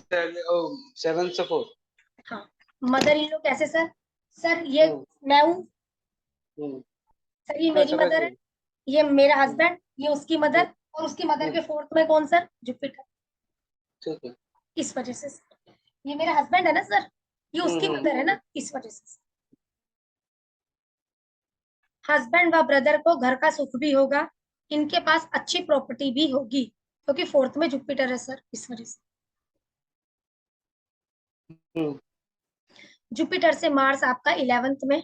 7 सपोर्ट? हाँ, मदर इन लॉ कैसे सर? सर ये मैं हूँ, सर ये मेरी मदर है, ये मेरा हस्बैंड, ये उसकी मदर, और उसकी मदर के 4th में कौन सर? जुपिटर। ठीक है, इस वजह से ये मेरा हस्बैंड है ना सर, ये उसकी मदर है ना, इस वजह से। हस्बैंड व ब्रदर को घर का सुख भी होगा, इनके पास अच्छी प्रॉपर्टी भी होगी, क्योंकि 4th में जुपिटर है सर, इस वजह से। जुपिटर से मार्स आपका 11th में,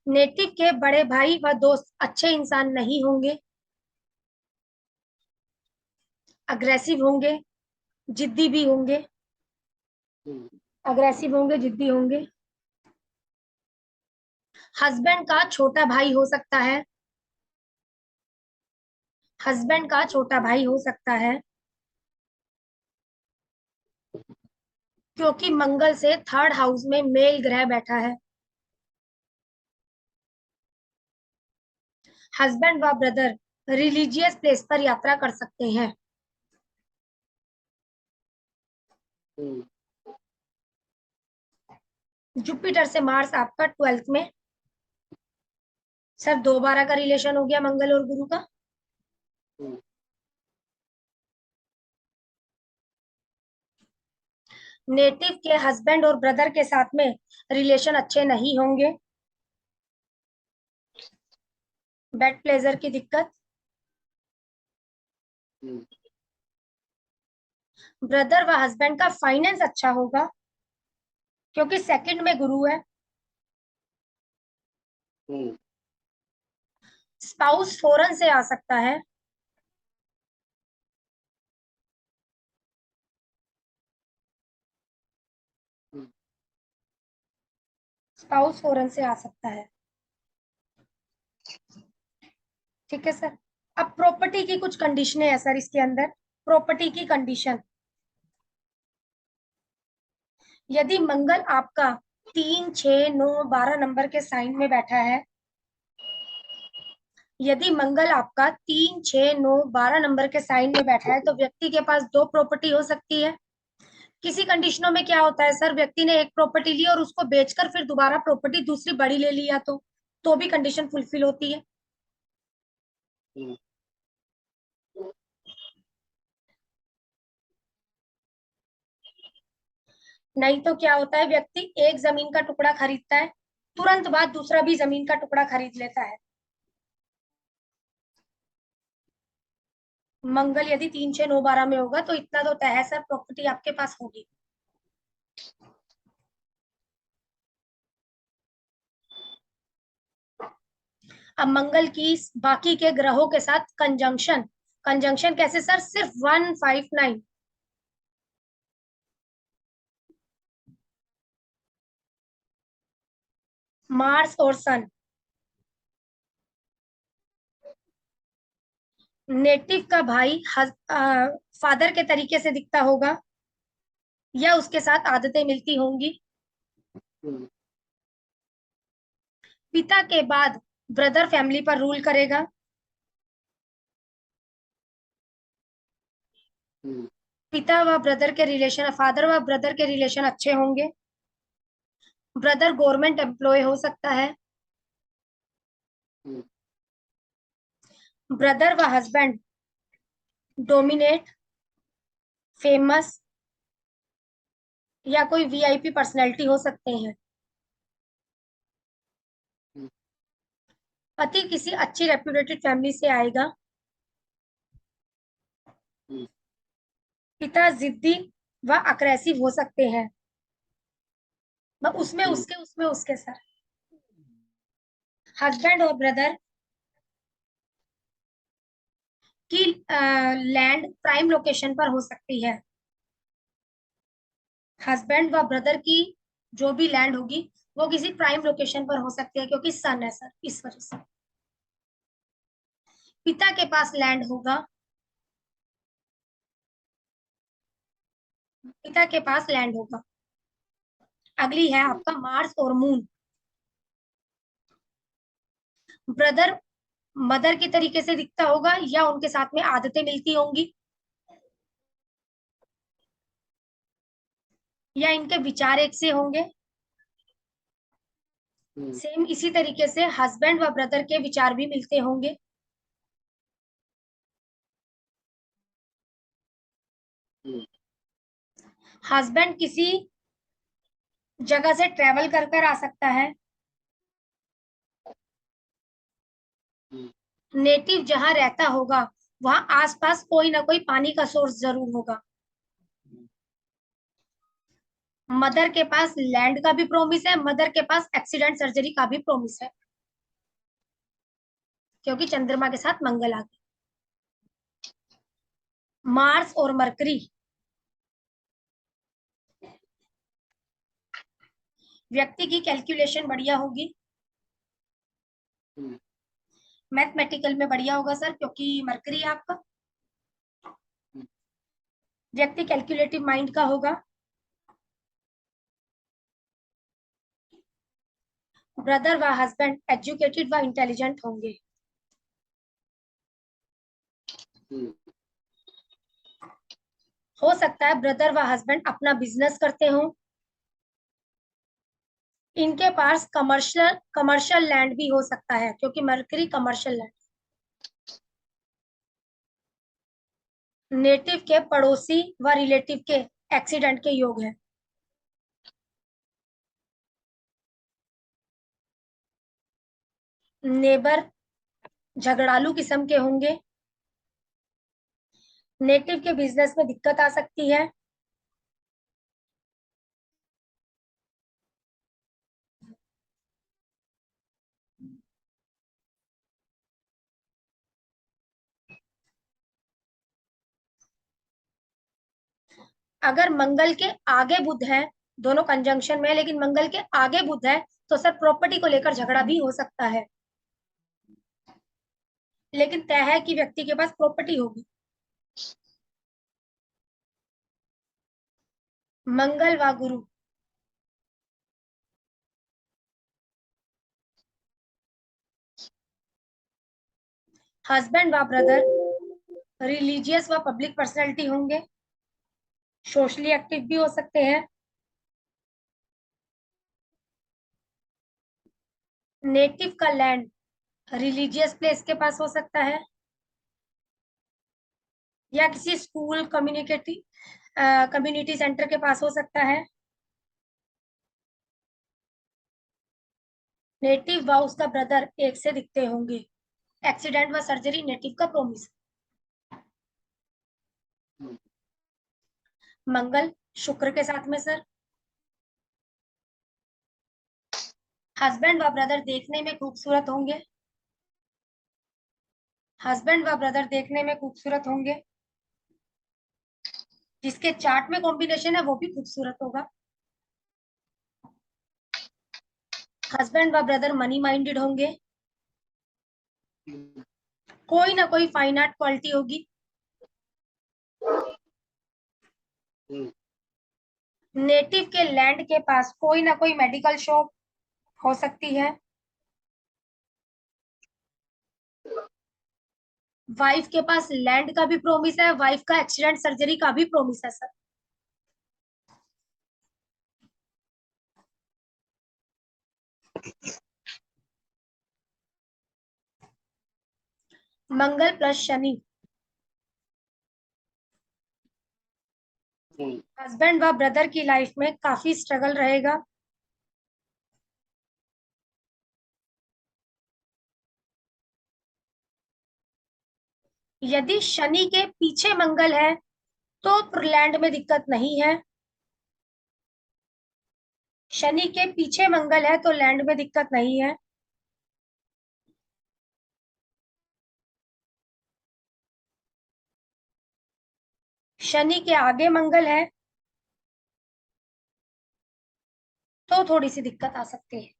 नेटिव के बड़े भाई व दोस्त अच्छे इंसान नहीं होंगे, अग्रेसिव होंगे, जिद्दी भी होंगे, अग्रेसिव होंगे, जिद्दी होंगे। हस्बैंड का छोटा भाई हो सकता है, हस्बैंड का छोटा भाई हो सकता है, क्योंकि मंगल से 3rd हाउस में मेल ग्रह बैठा है। हस्बैंड व ब्रदर रिलीजियस प्लेस पर यात्रा कर सकते हैं। जुपिटर से मार्स आपका 12th में। सर 2/12 का रिलेशन हो गया मंगल और गुरु का। हम्म, नेटिव के हस्बैंड और ब्रदर के साथ में रिलेशन अच्छे नहीं होंगे। बेड प्लेजर की दिक्कत। हम्म, ब्रदर व हस्बैंड का फाइनेंस अच्छा होगा क्योंकि सेकंड में गुरु है। हम्म, स्पाउस फॉरेन से आ सकता है। हम्म, स्पाउस फॉरेन से आ सकता है। ठीक है सर। अब प्रॉपर्टी की कुछ कंडीशनें है सर इसके अंदर। प्रॉपर्टी की कंडीशन, यदि मंगल आपका 3, 6, 9, 12 नंबर के साइन में बैठा है, यदि मंगल आपका 3, 6, 9, 12 नंबर के साइन में बैठा है तो व्यक्ति के पास 2 प्रॉपर्टी हो सकती है। किसी कंडीशनों में क्या होता है सर, व्यक्ति ने एक प्रॉपर्टी ली और उसको बेचकर फिर दोबारा प्रॉपर्टी दूसरी बड़ी ले लिया तो भी कंडीशन फुलफिल होती है। हम्म, नहीं तो क्या होता है, व्यक्ति एक जमीन का टुकड़ा खरीदता है, तुरंत बाद दूसरा भी जमीन का टुकड़ा खरीद लेता है। मंगल यदि 3, 6, 9, 12 में होगा तो इतना तो तय है सर, प्रॉपर्टी आपके पास होगी। अब मंगल की बाकी के ग्रहों के साथ कंजंक्शन, कंजंक्शन कैसे सर, सिर्फ 159। मार्स और सन, नेटिव का भाई फादर के तरीके से दिखता होगा या उसके साथ आदतें मिलती होंगी। हम्म, पिता के बाद ब्रदर फैमिली पर रूल करेगा। हम्म, पिता व ब्रदर के रिलेशन, फादर व ब्रदर के रिलेशन अच्छे होंगे। ब्रदर गवर्नमेंट एम्प्लॉय हो सकता है। हम्म, ब्रदर व हस्बैंड डोमिनेट, फेमस या कोई वीआईपी पर्सनैलिटी हो सकते हैं। हम्म, पति किसी अच्छी रेप्यूटेड फैमिली से आएगा। हम्म, पिता जिद्दी व अग्रेसिव हो सकते हैं। उसमें हम्म, उसके सर। हस्बैंड और ब्रदर की लैंड प्राइम लोकेशन पर हो सकती है। हस्बैंड व ब्रदर की जो भी लैंड होगी वो किसी प्राइम लोकेशन पर हो सकती है क्योंकि सन है सर, इस वजह से। पिता के पास लैंड होगा, पिता के पास लैंड होगा। अगली है आपका मार्स और मून। ब्रदर मदर के तरीके से दिखता होगा या उनके साथ में आदतें मिलती होंगी या इनके विचार एक से होंगे। हम्म, सेम इसी तरीके से हस्बैंड व ब्रदर के विचार भी मिलते होंगे। हम्म, हस्बैंड किसी जगह से ट्रेवल कर कर आ सकता है। हम्म, नेटिव जहां रहता होगा वहां आसपास कोई ना कोई पानी का सोर्स जरूर होगा। मदर के पास लैंड का भी प्रॉमिस है, मदर के पास एक्सीडेंट सर्जरी का भी प्रॉमिस है क्योंकि चंद्रमा के साथ मंगल आ गया। मार्स और मरकरी, व्यक्ति की कैलकुलेशन बढ़िया होगी, हम्म, मैथमेटिकल में बढ़िया होगा सर क्योंकि मरकरी है आपका। व्यक्ति कैलकुलेटिव माइंड का होगा। ब्रदर व हस्बैंड एजुकेटेड व इंटेलिजेंट होंगे। हम्म, हो सकता है ब्रदर व हस्बैंड अपना बिजनेस करते हो इनके पास कमर्शियल लैंड भी हो सकता है, क्योंकि मरकरी कमर्शियल लैंड। नेटिव के पड़ोसी व रिलेटिव के एक्सीडेंट के योग है। नेबर झगड़ालू किस्म के होंगे। नेटिव के बिजनेस में दिक्कत आ सकती है। अगर मंगल के आगे बुध है, दोनों कंजंक्शन में है, लेकिन मंगल के आगे बुध है, तो सर प्रॉपर्टी को लेकर झगड़ा भी हो सकता है, लेकिन तय है कि व्यक्ति के पास प्रॉपर्टी होगी। मंगल व गुरु, हस्बैंड व ब्रदर रिलीजियस व पब्लिक पर्सनैलिटी होंगे, सोशली एक्टिव भी हो सकते हैं। नेटिव का लैंड रिलीजियस प्लेस के पास हो सकता है, या किसी स्कूल कम्युनिटी सेंटर के पास हो सकता है। नेटिव व उसका ब्रदर एक से दिखते होंगे। एक्सीडेंट व सर्जरी नेटिव का प्रोमिस। मंगल शुक्र के साथ में सर। हस्बैंड व ब्रदर देखने में खूबसूरत होंगे। हस्बैंड व ब्रदर देखने में खूबसूरत होंगे। जिसके चार्ट में कॉम्बिनेशन है वो भी खूबसूरत होगा। हस्बैंड व ब्रदर मनी माइंडेड होंगे। कोई ना कोई फाइन आर्ट क्वालिटी होगी। नेटिव के लैंड के पास कोई ना कोई मेडिकल शॉप हो सकती है। वाइफ के पास लैंड का भी प्रोमिस है, वाइफ का एक्सीडेंट सर्जरी का भी प्रोमिस है सर। मंगल प्लस शनि, हस्बैंड व ब्रदर की लाइफ में काफी स्ट्रगल रहेगा। यदि शनि के पीछे मंगल है तो लैंड में दिक्कत नहीं है। शनि के पीछे मंगल है तो लैंड में दिक्कत नहीं है। शनि के आगे मंगल है तो थोड़ी सी दिक्कत आ सकती है।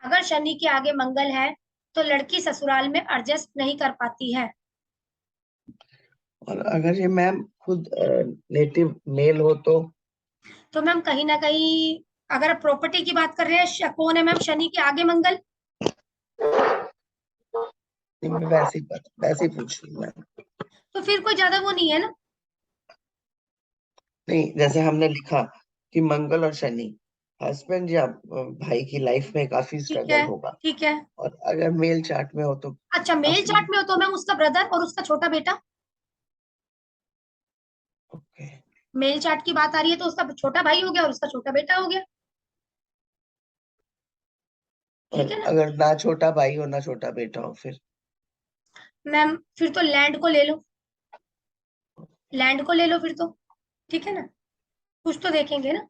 अगर शनि के आगे मंगल है तो लड़की ससुराल में एडजस्ट नहीं कर पाती है। और अगर ये मैम खुद नेटिव मेल हो तो मैम कहीं ना कहीं, अगर प्रॉपर्टी की बात कर रहे हैं, कौन है मैम शनि के आगे मंगल? मैं वैसे ही पूछ रही हूँ मैम। तो फिर कोई ज्यादा वो नहीं है ना। नहीं, जैसे हमने लिखा कि मंगल और शनि, हस्बैंड या भाई की लाइफ में काफी ठीक है, स्ट्रगल होगा। ठीक है। और अगर मेल चार्ट में हो तो अच्छा, मेल काफी। चार्ट में हो तो मैम उसका ब्रदर और उसका छोटा बेटा। ओके। मेल चार्ट की बात आ रही है तो उसका छोटा भाई हो गया और उसका छोटा बेटा हो गया। ठीक और है ना अगर ना छोटा भाई हो ना छोटा बेटा हो फिर? मैम? फिर तो लैंड को ले लो, लैंड को ले लो फिर तो। ठीक है ना, कुछ तो देखेंगे ना।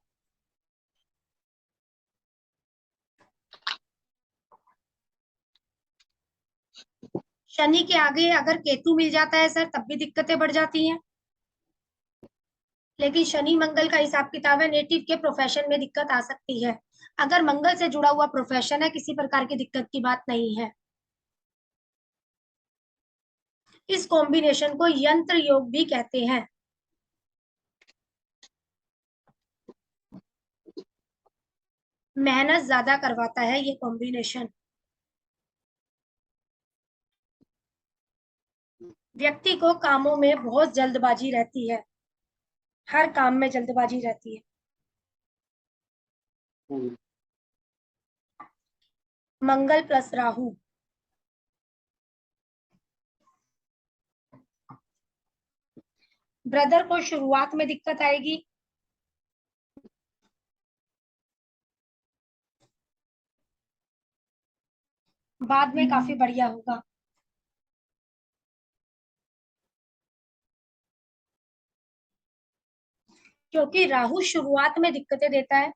शनि के आगे अगर केतु मिल जाता है सर तब भी दिक्कतें बढ़ जाती हैं। लेकिन शनि मंगल का हिसाब किताब है, नेटिव के प्रोफेशन में दिक्कत आ सकती है। अगर मंगल से जुड़ा हुआ प्रोफेशन है, किसी प्रकार की दिक्कत की बात नहीं है। इस कॉम्बिनेशन को यंत्र योग भी कहते हैं। मेहनत ज्यादा करवाता है ये कॉम्बिनेशन। व्यक्ति को कामों में बहुत जल्दबाजी रहती है। हर काम में जल्दबाजी रहती है। हम्म, मंगल प्लस राहु, ब्रदर को शुरुआत में दिक्कत आएगी, बाद में काफी बढ़िया होगा। क्योंकि राहु शुरुआत में दिक्कतें देता है,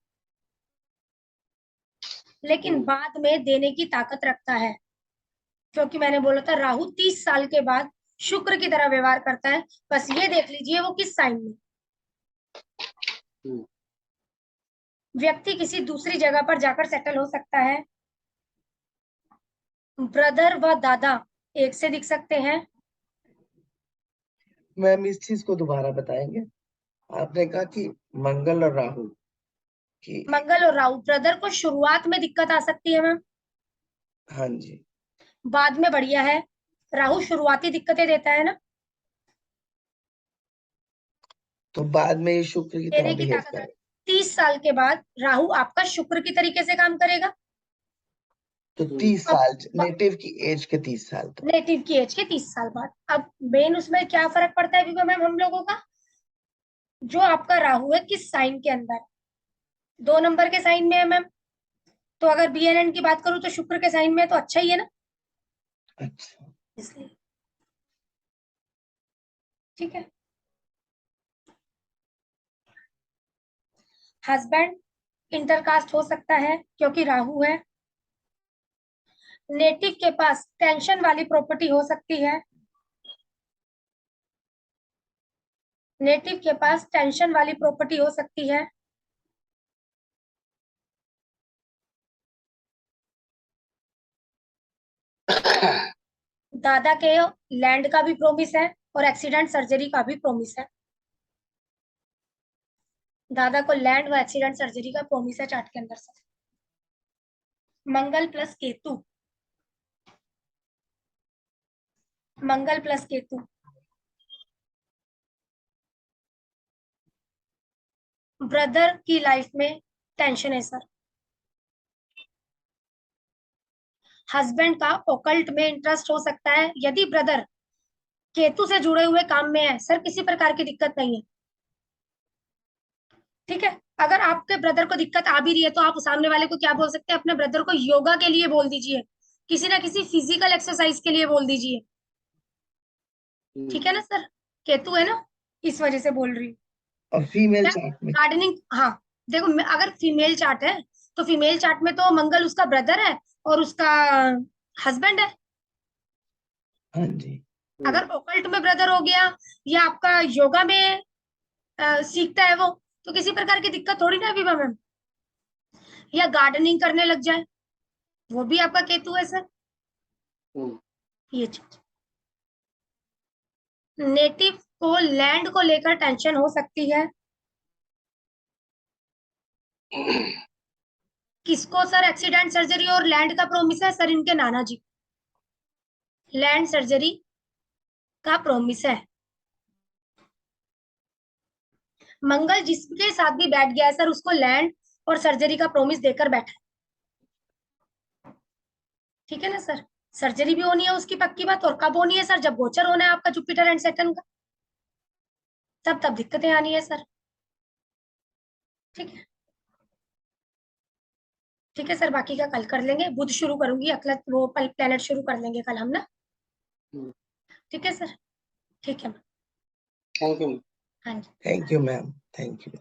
लेकिन बाद में देने की ताकत रखता है। क्योंकि मैंने बोला था राहु 30 साल के बाद शुक्र की तरह व्यवहार करता है। बस ये देख लीजिए वो किस साइन में। हम्म, व्यक्ति किसी दूसरी जगह पर जाकर सेटल हो सकता है। ब्रदर व दादा एक से दिख सकते हैं। मैम इस चीज को दोबारा बताएंगे? आपने कहा कि मंगल और राहु की। मंगल और राहु, ब्रदर को शुरुआत में दिक्कत आ सकती है मैम, हाँ जी। बाद में बढ़िया है। राहु शुरुआती दिक्कतें देता है ना, तो बाद में ये शुक्र की तरह देने की बिहेव ताकत करे, रखता है। 30 साल के बाद राहु आपका शुक्र की तरीके से काम करेगा। तो 30 अब साल नेटिव की एज के 30 साल तो नेटिव की एज के 30 साल बाद। अब मेन उसमें क्या फर्क पड़ता है विभा मैम हम लोगों का, जो आपका राहु है किस साइन के अंदर, 2 नंबर के साइन में है मैम। तो अगर BNN की बात करूं तो शुक्र के साइन में है, तो अच्छा ही है ना, अच्छा। इसलिए ठीक है। हस्बैंड इंटरकास्ट हो सकता है क्योंकि राहु है। नेटिव के पास टेंशन वाली प्रॉपर्टी हो सकती है। नेटिव के पास टेंशन वाली प्रॉपर्टी हो सकती है। दादा के लैंड का भी प्रोमिस है और एक्सीडेंट सर्जरी का भी प्रोमिस है। दादा को लैंड व एक्सीडेंट सर्जरी का प्रोमिस है चार्ट के अंदर से। मंगल प्लस केतु, मंगल प्लस केतु, ब्रदर की लाइफ में टेंशन है सर। हस्बैंड का ओकल्ट में इंटरेस्ट हो सकता है यदि ब्रदर केतु से जुड़े हुए काम में है सर, किसी प्रकार की दिक्कत नहीं है। ठीक है, अगर आपके ब्रदर को दिक्कत आ भी रही है तो आप सामने वाले को क्या बोल सकते हैं, अपने ब्रदर को योगा के लिए बोल दीजिए, किसी ना किसी फिजिकल एक्सरसाइज के लिए बोल दीजिए। ठीक है ना सर, केतु है ना, इस वजह से बोल रही हूँ। और फीमेल चार्ट में गार्डनिंग, हाँ देखो अगर फीमेल चार्ट है तो फीमेल चार्ट में तो मंगल उसका ब्रदर है और उसका हस्बैंड है। हाँ जी। अगर ओकल्ट में ब्रदर हो गया या आपका योगा में सीखता है वो, तो किसी प्रकार की दिक्कत थोड़ी ना अभी मैम। या गार्डनिंग करने लग जाए, वो भी आपका केतु है सर। ये चीज, नेटिव को लैंड को लेकर टेंशन हो सकती है। किसको सर एक्सीडेंट सर्जरी और लैंड का प्रोमिस है सर, इनके नाना जी लैंड सर्जरी का प्रोमिस है। मंगल जिसके साथ भी बैठ गया है सर उसको लैंड और सर्जरी का प्रोमिस देकर बैठा है। ठीक है ना सर, सर्जरी भी होनी है उसकी पक्की बात, और कब होनी है सर, जब गोचर होना है आपका जुपिटर एंड सैटर्न का, तब दिक्कतें आनी है सर। ठीक है, ठीक है सर, बाकी का कल कर लेंगे। बुध शुरू करूंगी, अगला वो प्लेनेट शुरू कर लेंगे कल हम ना। ठीक है सर, ठीक है। Thank you. हाँ जी। Thank you ma'am, thank you.